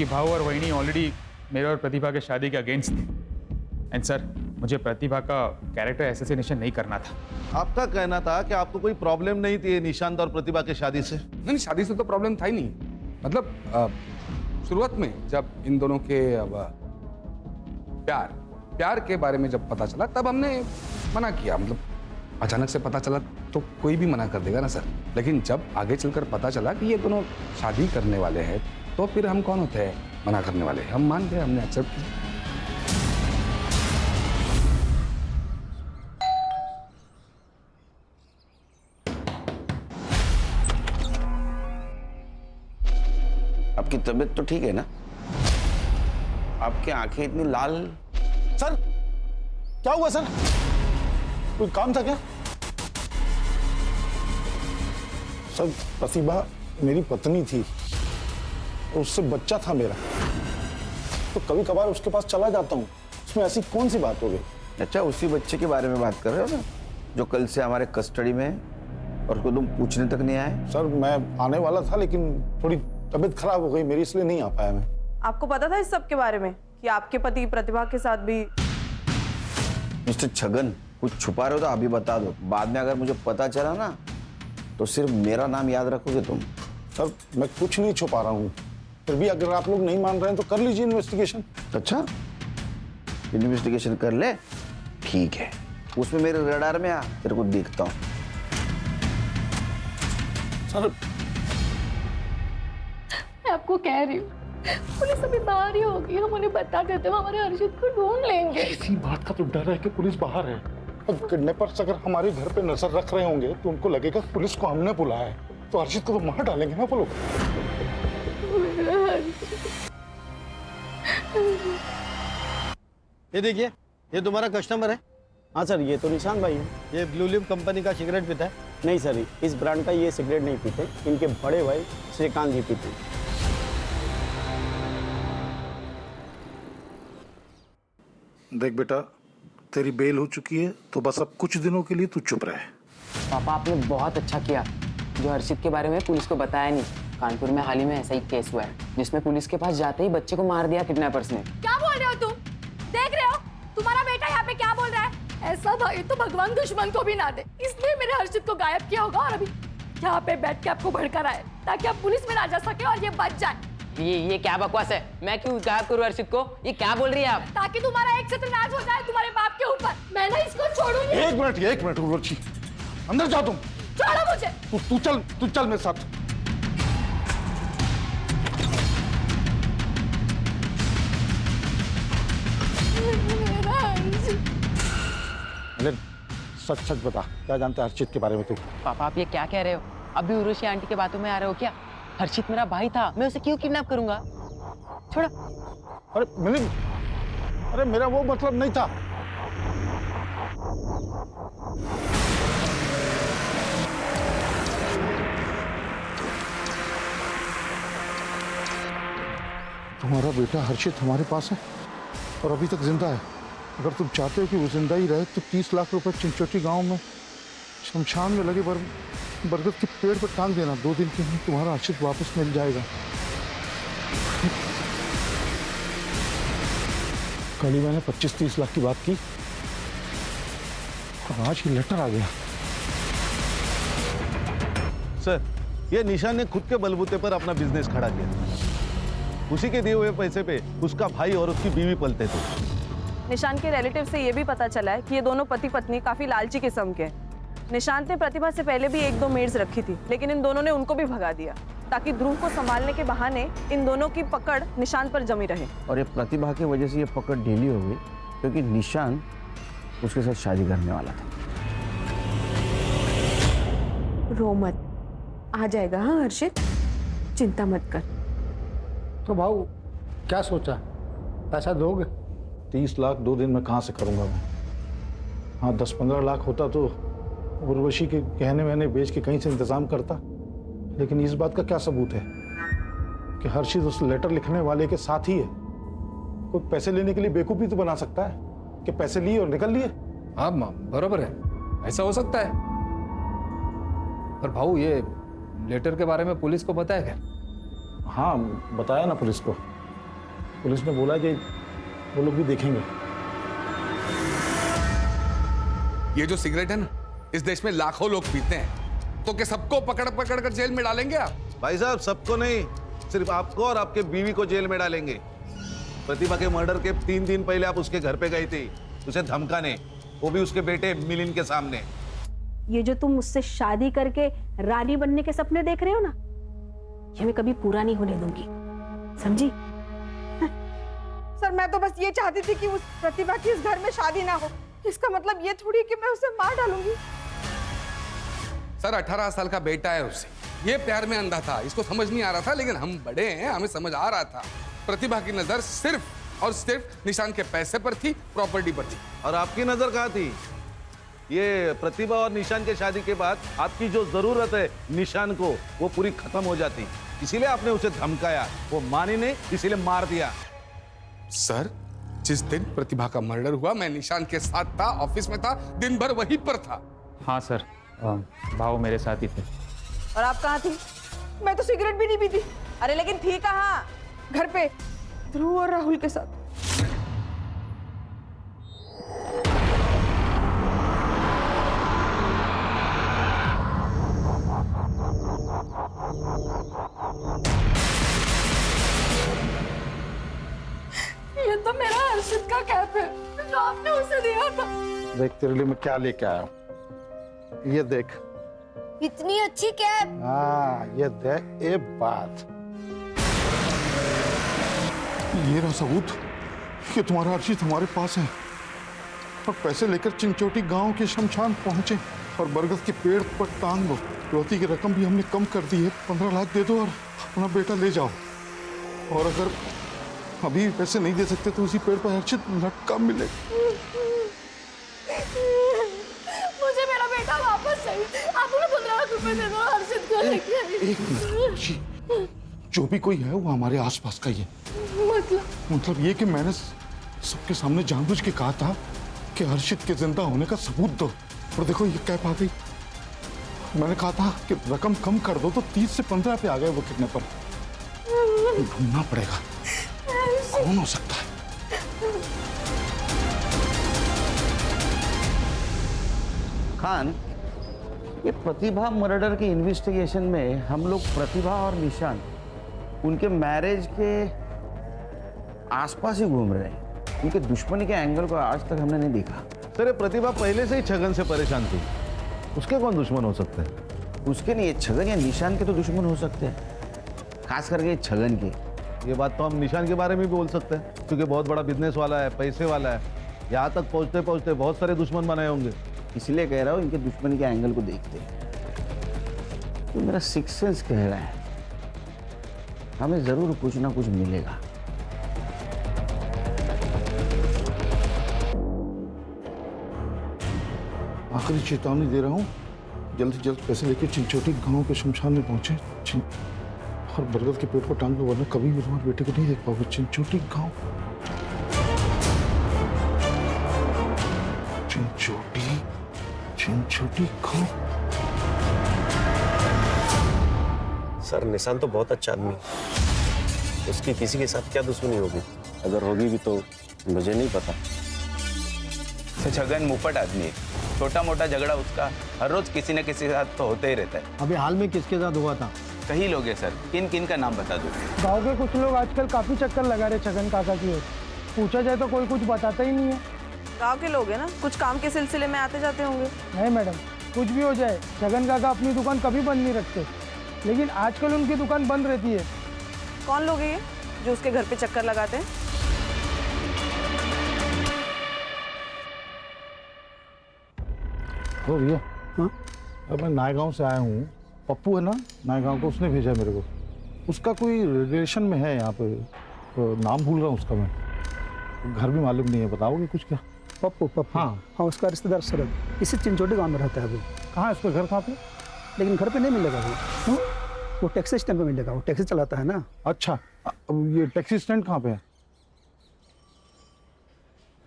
भाऊ और वहिनी ऑलरेडी मेरे और प्रतिभा के शादी के अगेंस्ट थे। एंड सर, मुझे प्रतिभा का कैरेक्टर असैसिनेशन नहीं करना था। आपका कहना था कि आपको कोई प्रॉब्लम नहीं थी निशांत और प्रतिभा की शादी से? नहीं, शादी से तो प्रॉब्लम था ही नहीं। मतलब शुरुआत में जब इन दोनों के प्यार के बारे में जब पता चला तब हमने मना किया। मतलब अचानक से पता चला तो कोई भी मना कर देगा ना सर। लेकिन जब आगे चलकर पता चला कि ये दोनों शादी करने वाले हैं तो फिर हम कौन होते हैं मना करने वाले? हम मान गए, हमने एक्सेप्ट किया। आपकी तबीयत तो ठीक है ना? आपकी आंखें इतनी लाल? सर क्या हुआ सर? कोई काम था क्या? सर प्रतिभा मेरी पत्नी थी और उससे बच्चा था मेरा, तो कभी कभार उसके पास चला जाता हूँ। उसमें ऐसी कौन सी बात हो गई? अच्छा, उसी बच्चे के बारे में बात कर रहे हो ना, जो कल से हमारे कस्टडी में है और उसको तुम पूछने तक नहीं आए? सर मैं आने वाला था लेकिन थोड़ी तबीयत खराब हो गई मेरी, इसलिए नहीं आ पाया मैं। आपको पता था इस सब के बारे में कि आपके पति प्रतिभा के साथ भी? मिस्टर छगन, कुछ छुपा रहे हो तो अभी बता दो। बाद में अगर मुझे पता चला ना तो सिर्फ मेरा नाम याद रखोगे तुम। सर मैं कुछ नहीं छुपा रहा हूँ, फिर भी अगर आप लोग नहीं मान रहे हैं तो कर लीजिए इन्वेस्टिगेशन। अच्छा, इन्वेस्टिगेशन कर ले, ठीक है। उसमें मेरे रडार में आ, तेरे को देखता हूँ। सर मैं आपको कह रही हूँ, पुलिस अभी बाहर ही होगी, हम उन्हें बता देते हैं, हमारे हर्षित को ढूंढ लेंगे। इसी बात का तो डर है कि पुलिस बाहर है। अब किडनैपर्स अगर हमारे घर पे नजर रख रहे होंगे तो उनको लगेगा पुलिस को हमने बुलाया है, तो हर्षित को तो मार डालेंगे ना वो लोग। ये देखिए, ये तुम्हारा कस्टमर है। हाँ सर, ये तो निशान भाई है। ये ब्लू लिप कंपनी का सिगरेट पीता है? नहीं सर, इस ब्रांड का ये सिगरेट नहीं पीते, इनके बड़े भाई श्रीकांत जी पीते। देख बेटा, तेरी बेल हो चुकी है तो बस अब कुछ दिनों के लिए तू चुप रहे। पापा आपने बहुत अच्छा किया जो हर्षित के बारे में पुलिस को बताया नहीं। कानपुर में हाल ही में ऐसा ही केस हुआ है जिसमें पुलिस के पास जाते ही बच्चे को मार दिया किडनैपर्स ने। क्या बोल रहे हो तुम? देख रहे हो तुम्हारा बेटा यहाँ पे क्या बोल रहा है? ऐसा भाई तो भगवान दुश्मन को भी ना दे। इसने मेरे हर्षित को गायब किया होगा और अभी यहाँ पे बैठ के आपको भड़का रहा है ताकि आप पुलिस में ना जा सके और ये बच जाए। ये क्या बकवास है? मैं क्यों गायब करूँ हर्षित को? ये क्या बोल रही है आप? ताकि तुम्हारा एक सत्यानाश हो जाए तुम्हारे बाप के ऊपर। मैं ना इसको छोड़ूंगी। एक मिनट उर्वशी, अंदर जाओ तुम। छोड़ो मुझे। तू चल मेरे साथ। मिलन सच सच बता, क्या जानते हैं हर्षित के बारे में तू? पापा आप ये क्या कह रहे हो? अभी उर्वशी आंटी के बातों में आ रहे हो क्या? हर्षित मेरा भाई था, मैं उसे क्यों किडनैप करूंगा? छोड़ो। अरे मिलन, अरे मेरा वो मतलब नहीं था। तुम्हारा बेटा हर्षित हमारे पास है और अभी तक जिंदा है। अगर तुम चाहते हो कि वो जिंदा ही रहे तो 30 लाख रुपए चिंचोटी गांव में शमशान में लगे बरगद के पेड़ पर टांग देना। 2 दिन के अंदर तुम्हारा हर्षित वापस मिल जाएगा। कल ही मैंने 25-30 लाख की बात की और आज ही लेटर आ गया। सर, ये निशान ने खुद के बलबूते पर अपना बिजनेस खड़ा किया। उसी के दिए हुए पैसे पे उसका भाई और उसकी बीवी पलते थे। निशान के रिलेटिव से ये भी पता चला है कि ये दोनों पति पत्नी काफी लालची किस्म के हैं। निशांत ने प्रतिभा से पहले भी 1-2 मेड्स रखी थी, लेकिन इन दोनों ने उनको भी भगा दिया ताकि ध्रुव को संभालने के बहाने इन दोनों की पकड़ निशांत पर जमी रहे। और ये प्रतिभा की वजह से ये पकड़ ढीली हो गई क्योंकि निशांत उसके साथ शादी करने वाला था। रो मत, आ जाएगा। हाँ हर्षित, चिंता मत कर। तो भाऊ क्या सोचा, पैसा दोगे? 30 लाख 2 दिन में कहाँ से करूँगा मैं? हाँ 10-15 लाख होता तो उर्वशी के गहने वहने बेच के कहीं से इंतजाम करता, लेकिन इस बात का क्या सबूत है कि हर्षित उस लेटर लिखने वाले के साथ ही है? कोई पैसे लेने के लिए बेवकूफ़ी तो बना सकता है कि पैसे लिए और निकल लिए। हाँ बराबर है, ऐसा हो सकता है। पर भाऊ ये लेटर के बारे में पुलिस को बताया क्या? हाँ बताया ना पुलिस को। पुलिस ने बोला कि वो लोग भी देखेंगे। ये जो सिगरेट है ना, इस देश में लाखों लोग पीते हैं, तो क्या सबको पकड़ पकड़ कर जेल में डालेंगे आप? भाई साहब, सबको नहीं, सिर्फ आपको और आपके बीवी को जेल में डालेंगे। प्रतिभा के मर्डर के 3 दिन पहले आप उसके घर पे गई थी उसे धमकाने, वो भी उसके बेटे मिलिंद के सामने। ये जो तुम मुझसे शादी करके रानी बनने के सपने देख रहे हो ना, ये मैं कभी पूरा नहीं होने दूंगी, समझी? सर मैं तो बस ये चाहती थी कि उस प्रतिभा की इस घर में शादी ना हो। इसका मतलब ये थोड़ी कि मैं उसे मार डालूंगी। सर 18 साल का बेटा है उससे, ये प्यार में अंधा था, इसको समझ नहीं आ रहा था, लेकिन हम बड़े हैं, हमें समझ आ रहा था। प्रतिभा की नजर सिर्फ और सिर्फ निशान के पैसे पर थी, प्रॉपर्टी पर थी। और आपकी नजर कहाँ थी? ये प्रतिभा और निशान के शादी के बाद आपकी जो जरूरत है निशान को, वो पूरी खत्म हो जाती, इसीलिए आपने उसे धमकाया। वो मानी नहीं, इसीलिए मार दिया। सर जिस दिन प्रतिभा का मर्डर हुआ मैं निशान के साथ था, ऑफिस में था, दिन भर वहीं पर था। हाँ सर, भाव मेरे साथ ही थे। और आप कहाँ थी? मैं तो सिगरेट भी नहीं पीती। अरे लेकिन थी कहाँ? घर पे ध्रुव और राहुल के साथ। ये तो मेरा हर्षित का कैप है जो आपने उसे दिया था। देख तेरे लिए मैं क्या लेके आया हूँ, ये देख। इतनी अच्छी कैप। हाँ ये देख, ये बात, ये रहा सबूत कि तुम्हारा हर्षित हमारे पास है और पैसे लेकर चिंचोटी गांव के शमशान पहुंचे और बरगद के पेड़ पर टांग दो। रोती की रकम भी हमने कम कर दी है, 15 लाख दे दो और अपना बेटा ले जाओ। और अगर अभी पैसे नहीं दे सकते तो उसी पेड़ पर हर्षित लटका मिले। मुझे मेरा बेटा वापस चाहिए। आप उन्हें 15 लाख रुपए दे दो, हर्षित को लेके। एक मिनट, जो भी कोई है वो हमारे आसपास का ही है। मतलब ये कि मैंने सबके सामने जानबूझ के कहा था कि हर्षित के जिंदा होने का सबूत दो, और देखो ये कैप आ गई। मैंने कहा था कि रकम कम कर दो तो 30 से 15 पे आ गए वो किडनैपर। ढूंढना पड़ेगा कौन हो सकता है। खान, ये प्रतिभा मर्डर के इन्वेस्टिगेशन में हम लोग प्रतिभा और निशान उनके मैरिज के आसपास ही घूम रहे हैं। उनके दुश्मनी के एंगल को आज तक हमने नहीं देखा। सर प्रतिभा पहले से ही छगन से परेशान थी, उसके कौन दुश्मन हो सकते हैं? उसके नहीं, छगन या निशान के तो दुश्मन हो सकते हैं, खास करके छगन के। ये बात तो हम निशान के बारे में भी बोल सकते हैं, क्योंकि बहुत बड़ा बिजनेस वाला है, पैसे वाला है। यहाँ तक पहुँचते पहुँचते बहुत सारे दुश्मन बनाए होंगे। इसलिए कह रहा हूँ इनके दुश्मनी के एंगल को देखते हैं। तो मेरा सिक्स सेंस कह रहा है हमें जरूर कुछ ना कुछ मिलेगा। आखिरी चेतावनी दे रहा हूँ, जल्द से जल्द पैसे लेके चिंचोटी गांव के शमशान में पहुंचे और बरगद के पेड़ पर टांग दो, वरना कभी भी तुम्हारे बेटे को नहीं देख पाओगे। चिंचोटी गांव, चिंचोटी, चिंचोटी गांव। सर निशान तो बहुत अच्छा आदमी है, उसकी किसी के साथ क्या दुश्मनी होगी? अगर होगी भी तो मुझे नहीं पता। छगन मुफ्त आदमी है, छोटा मोटा झगड़ा उसका हर रोज किसी न किसी के साथ तो होते ही रहता है। अभी हाल में किसके साथ हुआ था? कई लोग हैं सर, किन किन का नाम बता दो? गांव के कुछ लोग आजकल काफी चक्कर लगा रहे छगन काका की ओर। पूछा जाए तो कोई कुछ बताता ही नहीं है। गांव के लोग हैं ना, कुछ काम के सिलसिले में आते जाते होंगे। नहीं मैडम, कुछ भी हो जाए छगन काका अपनी दुकान कभी बंद नहीं रखते, लेकिन आजकल उनकी दुकान बंद रहती है। कौन लोग हैं ये जो उसके घर पे चक्कर लगाते हैं? हो भैया, हाँ अब मैं नायगांव से आया हूँ। पप्पू है ना नायगांव को, उसने भेजा मेरे को। उसका कोई रिलेशन में है यहाँ पे, तो नाम भूल रहा हूँ उसका मैं। घर भी मालूम नहीं है, बताओगे कुछ क्या? पप्पू? पप्पू हाँ हाँ, उसका रिश्तेदार शरद इसी चिंचोटी गांव में रहता है। अभी कहाँ है उसका घर? कहाँ पे? लेकिन घर पे नहीं मिलेगा वो। क्यों? वो टैक्सी स्टैंड पे मिलेगा, वो टैक्सी चलाता है ना। अच्छा, अब ये टैक्सी स्टैंड कहाँ पे है?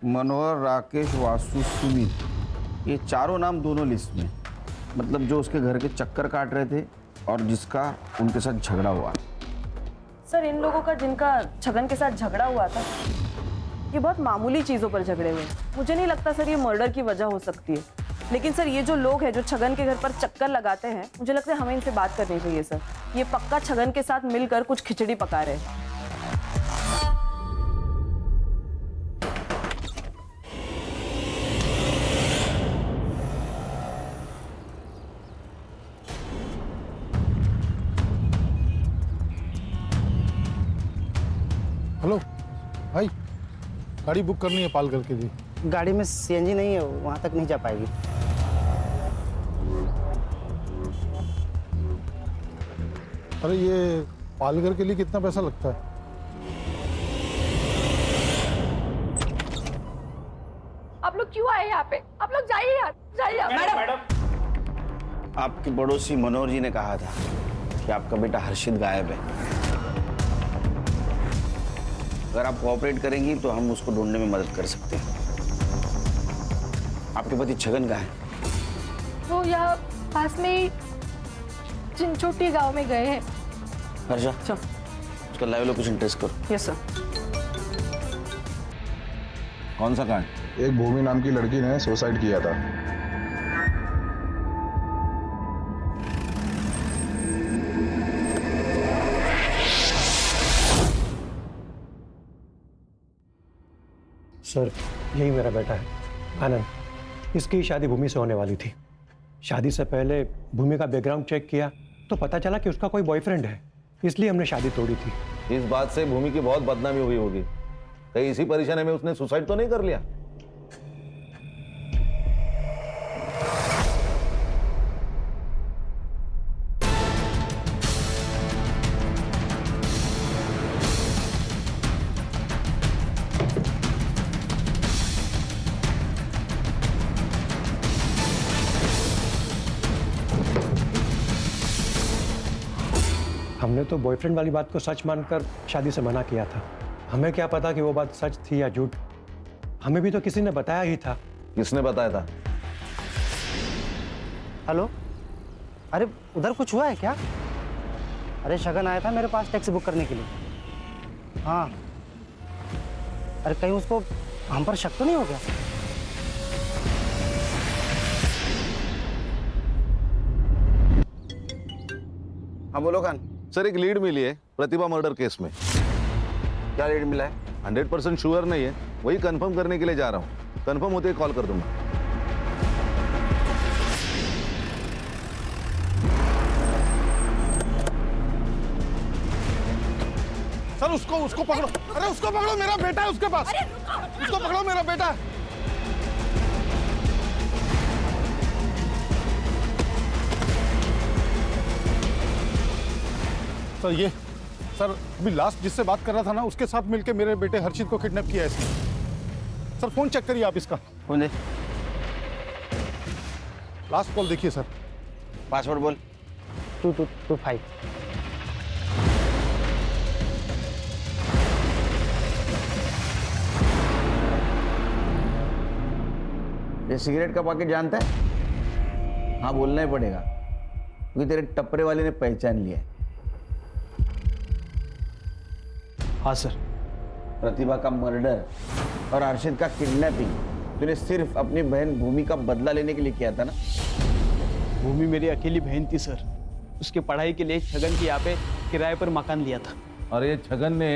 मनोहर, राकेश, वासु, सुमित, ये चारों नाम दोनों लिस्ट में। मतलब जो उसके घर के चक्कर काट रहे थे और जिसका उनके साथ झगड़ा हुआ। सर इन लोगों का जिनका छगन के साथ झगड़ा हुआ था, ये बहुत मामूली चीज़ों पर झगड़े हुए। मुझे नहीं लगता सर ये मर्डर की वजह हो सकती है। लेकिन सर ये जो लोग हैं जो छगन के घर पर चक्कर लगाते हैं, मुझे लगता है हमें इनसे बात करनी चाहिए सर। ये पक्का छगन के साथ मिलकर कुछ खिचड़ी पका रहे हैं। हेलो भाई, गाड़ी बुक करनी है पालघर के लिए। गाड़ी में सीएनजी नहीं है, वहाँ तक नहीं जा पाएगी। अरे ये पालघर के लिए कितना पैसा लगता है? आप लोग क्यों आए यहाँ पे? आप लोग जाइए यार, जाइए। मैडम, आपके पड़ोसी मनोहर जी ने कहा था कि आपका बेटा हर्षित गायब है। अगर आप कोऑपरेट करेंगी तो हम उसको ढूंढने में मदद कर सकते हैं। आपके पति छगन कहाँ है? वो यहाँ पास में ही चिंचोटी गांव में गए हैं। हर्षा, उसका लाइव लोकेशन ट्रेस करो। Yes sir. कौन सा कांड? एक भूमि नाम की लड़की ने सुसाइड किया था। सर यही मेरा बेटा है आनंद। इसकी शादी भूमि से होने वाली थी। शादी से पहले भूमि का बैकग्राउंड चेक किया तो पता चला कि उसका कोई बॉयफ्रेंड है, इसलिए हमने शादी तोड़ी थी। इस बात से भूमि की बहुत बदनामी हुई होगी। कहीं इसी परेशानी में उसने सुसाइड तो नहीं कर लिया? हमने तो बॉयफ्रेंड वाली बात को सच मानकर शादी से मना किया था। हमें क्या पता कि वो बात सच थी या झूठ। हमें भी तो किसी ने बताया ही था। किसने बताया था? हेलो, अरे उधर कुछ हुआ है क्या? अरे शगन आया था मेरे पास टैक्सी बुक करने के लिए। हाँ, अरे कहीं उसको हम पर शक तो नहीं हो गया? हाँ बोलो खान। सर एक लीड मिली है प्रतिभा मर्डर केस में। क्या लीड मिला है? 100% श्योर नहीं है, वही कंफर्म करने के लिए जा रहा हूँ। कंफर्म होते ही कॉल कर दूंगा। सर उसको पकड़ो। अरे उसको पकड़ो, मेरा बेटा है उसके पास। उसको पकड़ो, मेरा बेटा। सर ये सर अभी लास्ट जिससे बात कर रहा था ना उसके साथ मिलके मेरे बेटे हर्षित को किडनैप किया है इसने। सर फोन चेक करिए आप इसका। फोन दे। लास्ट कॉल देखिए सर। पासवर्ड बोल। 2225। ये सिगरेट का पैकेट जानता है? हाँ बोलना ही पड़ेगा क्योंकि तेरे टपरे वाले ने पहचान लिया है। हाँ सर। प्रतिभा का मर्डर और अर्षित का किडनैपिंग तूने सिर्फ अपनी बहन भूमि का बदला लेने के लिए किया था ना? भूमि मेरी अकेली बहन थी सर। उसकी पढ़ाई के लिए छगन की यहाँ पे किराए पर मकान लिया था। और ये छगन ने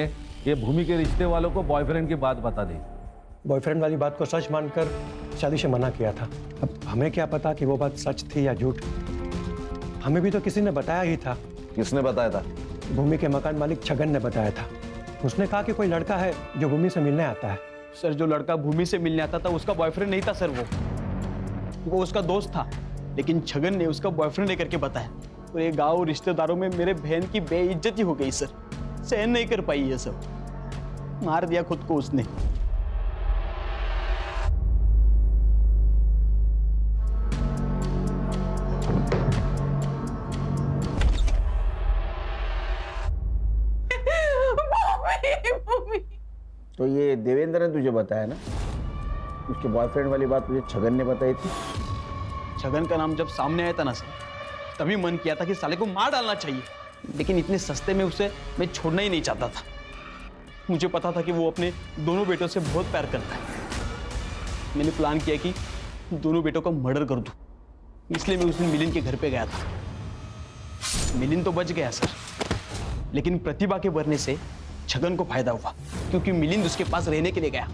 ये भूमि के रिश्ते वालों को बॉयफ्रेंड की बात बता दी। बॉयफ्रेंड वाली बात को सच मानकर शादी से मना किया था। अब हमें क्या पता कि वो बात सच थी या झूठ। हमें भी तो किसी ने बताया ही था। किसने बताया था? भूमि के मकान मालिक छगन ने बताया था। उसने कहा कि कोई लड़का है जो भूमि से मिलने आता है। सर जो लड़का भूमि से मिलने आता था उसका बॉयफ्रेंड नहीं था सर, वो उसका दोस्त था, लेकिन छगन ने उसका बॉयफ्रेंड लेकर के बताया और ये गांव रिश्तेदारों में मेरे बहन की बेइज्जती हो गई सर। सहन नहीं कर पाई ये सब, मार दिया खुद को उसने। तो ये देवेंद्र ने तुझे बताया ना? उसके बॉयफ्रेंड वाली बात तुझे छगन ने बताई थी? छगन का नाम जब सामने आया था ना सर, तभी मन किया था कि साले को मार डालना चाहिए, लेकिन इतने सस्ते में उसे मैं छोड़ना ही नहीं चाहता था। मुझे पता था कि वो अपने दोनों बेटों से बहुत प्यार करता है। मैंने प्लान किया कि दोनों बेटों का मर्डर कर दूं, इसलिए मैं उस दिन मिलिंद के घर पे गया था। मिलिंद तो बच गया सर, लेकिन प्रतिभा के मरने से छगन को फायदा हुआ क्योंकि मिलिंद उसके पास रहने के लिए गया।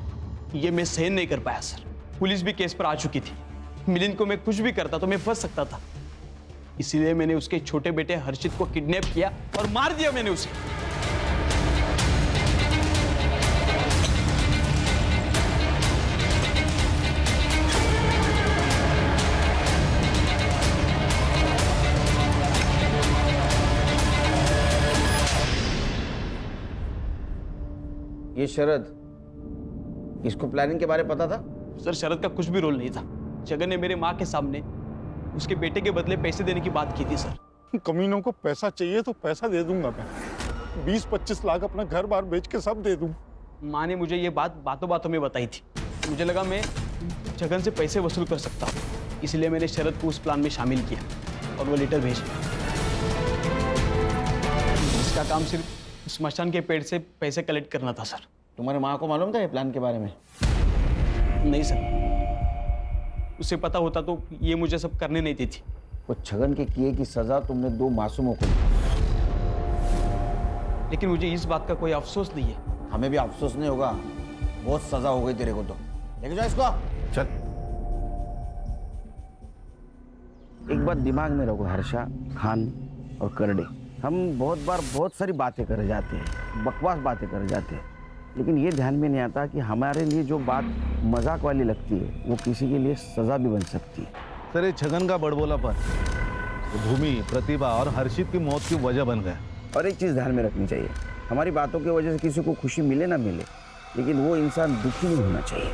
ये मैं सहन नहीं कर पाया सर। पुलिस भी केस पर आ चुकी थी। मिलिंद को मैं कुछ भी करता तो मैं फंस सकता था, इसीलिए मैंने उसके छोटे बेटे हर्षित को किडनैप किया और मार दिया मैंने उसे। ये शरद, इसको प्लानिंग के बारे में पता था? सर शरद का कुछ भी रोल नहीं था। छगन ने मेरे माँ के सामने उसके बेटे के बदले पैसे देने की बात की थी सर। कमीनों को पैसा चाहिए तो पैसा दे दूंगा मैं। 20-25 लाख अपना घर बार बेच के सब दे दूं। माँ ने मुझे ये बात बातों बातों में बताई थी। मुझे लगा मैं छगन से पैसे वसूल कर सकता हूँ, इसलिए मैंने शरद को उस प्लान में शामिल किया और वो लेटर भेजा। इसका काम सिर्फ स्मशान के पेड़ से पैसे कलेक्ट करना था सर। तुम्हारे माँ को मालूम था ये प्लान के बारे में? नहीं सर, उसे पता होता तो ये मुझे सब करने नहीं देती। वो छगन के किए की सजा तुमने 2 मासूमों को दी, लेकिन मुझे इस बात का कोई अफसोस नहीं है। हमें भी अफसोस नहीं होगा, बहुत सजा हो गई तेरे को। तो लेके जाओ इसको। चल। एक बात दिमाग में रखो हर्षा, खान और करडे, हम बहुत बार बहुत सारी बातें कर जाते हैं, बकवास बातें कर जाते हैं, लेकिन ये ध्यान में नहीं आता कि हमारे लिए जो बात मजाक वाली लगती है वो किसी के लिए सजा भी बन सकती है। सर ये छगन का बड़बोलापन भूमि, प्रतिभा और हर्षित की मौत की वजह बन गया। और एक चीज़ ध्यान में रखनी चाहिए, हमारी बातों की वजह से किसी को खुशी मिले ना मिले, लेकिन वो इंसान दुखी नहीं होना चाहिए।